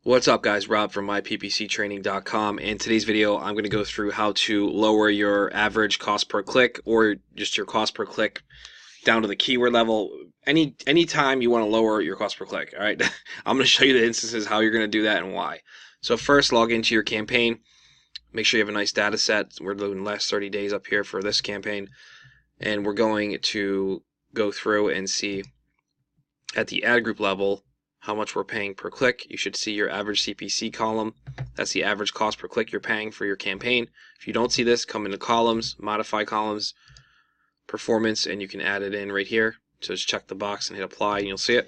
What's up guys, Rob from myppctraining.com, and today's video I'm going to go through how to lower your average cost per click or just your cost per click down to the keyword level anytime you want to lower your cost per click. Alright, I'm going to show you the instances how you're going to do that and why. So first, log into your campaign, make sure you have a nice data set. We're doing the last 30 days up here for this campaign, and we're going to go through and see at the ad group level how much we're paying per click. You should see your average CPC column. That's the average cost per click you're paying for your campaign. If you don't see this, come into columns, modify columns, performance, and you can add it in right here. So just check the box and hit apply and you'll see it.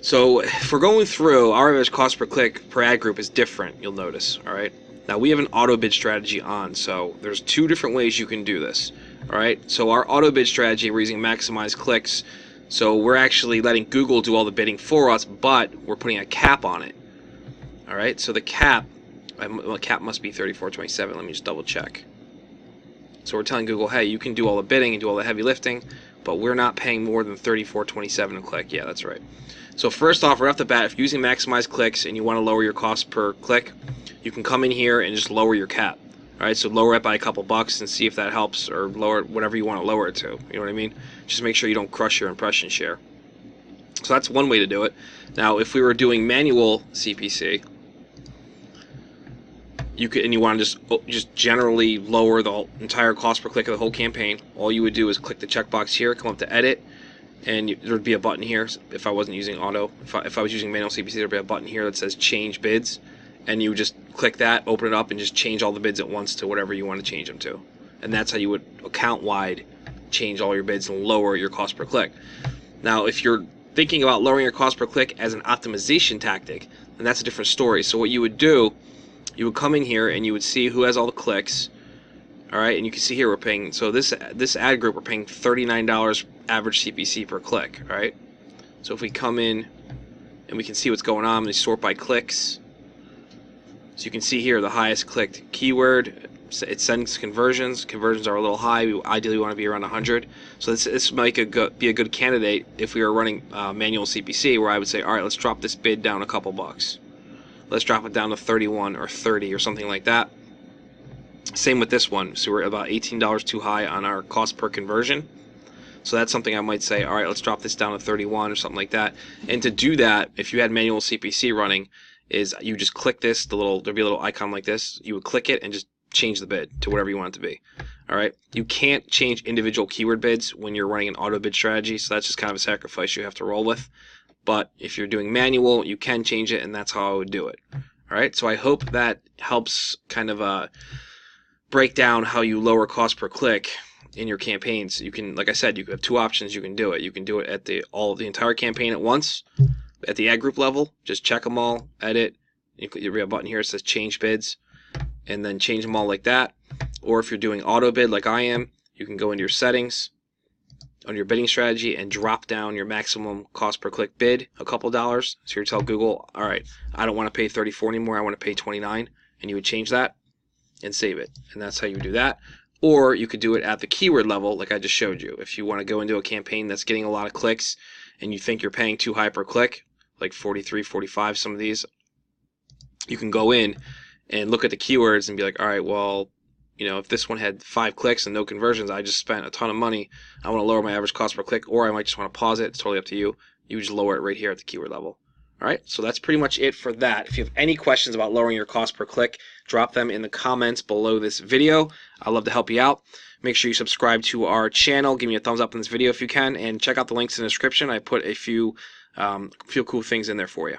So if we're going through, our average cost per click per ad group is different, you'll notice. Alright, now we have an auto bid strategy on, so there's two different ways you can do this. Alright, so our auto bid strategy, we're using maximize clicks. So we're actually letting Google do all the bidding for us, but we're putting a cap on it. Alright, so the cap must be 34.27. Let me just double check. So we're telling Google, hey, you can do all the bidding and do all the heavy lifting, but we're not paying more than 34.27 a click. Yeah, that's right. So first off, right off the bat, if you're using maximize clicks and you want to lower your cost per click, you can come in here and just lower your cap. Alright, so lower it by a couple bucks and see if that helps, or lower it whatever you want to lower it to. You know what I mean? Just make sure you don't crush your impression share. So that's one way to do it. Now, if we were doing manual CPC, you could, and you want to just generally lower the entire cost per click of the whole campaign, all you would do is click the checkbox here, come up to edit, and there would be a button here. If I wasn't using auto, if I was using manual CPC, there would be a button here that says change bids. And you just click that, open it up, and just change all the bids at once to whatever you want to change them to. And that's how you would account-wide change all your bids and lower your cost per click. Now, if you're thinking about lowering your cost per click as an optimization tactic, then that's a different story. So what you would do, you would come in here and you would see who has all the clicks. All right, and you can see here we're paying, so this ad group, we're paying $39 average CPC per click. All right, so if we come in and we can see what's going on, we sort by clicks. So you can see here the highest clicked keyword, it sends conversions. Conversions are a little high. We ideally want to be around 100. So this might be a good candidate if we were running manual CPC, where I would say, all right, let's drop this bid down a couple bucks. Let's drop it down to 31 or 30 or something like that. Same with this one. So we're about $18 too high on our cost per conversion. So that's something I might say, all right, let's drop this down to 31 or something like that. And to do that, if you had manual CPC running, is you just click this, there'll be a little icon like this. You would click it and just change the bid to whatever you want it to be. Alright, you can't change individual keyword bids when you're running an auto bid strategy, so that's just kind of a sacrifice you have to roll with. But if you're doing manual, you can change it, and that's how I would do it. Alright, so I hope that helps kind of break down how you lower cost per click in your campaigns. You can, like I said, you have two options you can do it. You can do it at the entire campaign at once. At the ad group level, just check them all, edit. You have a button here that says change bids, and then change them all like that. Or if you're doing auto bid like I am, you can go into your settings on your bidding strategy and drop down your maximum cost per click bid a couple dollars. So you tell Google, all right, I don't want to pay 34 anymore, I want to pay 29, and you would change that and save it. And that's how you do that. Or you could do it at the keyword level like I just showed you. If you want to go into a campaign that's getting a lot of clicks and you think you're paying too high per click, like 43, 45, some of these, you can go in and look at the keywords and be like, all right, well, you know, if this one had 5 clicks and no conversions, I just spent a ton of money. I want to lower my average cost per click, or I might just want to pause it. It's totally up to you. You just lower it right here at the keyword level. All right, so that's pretty much it for that. If you have any questions about lowering your cost per click, drop them in the comments below this video. I'd love to help you out. Make sure you subscribe to our channel. Give me a thumbs up in this video if you can, and check out the links in the description. I put a few cool things in there for you.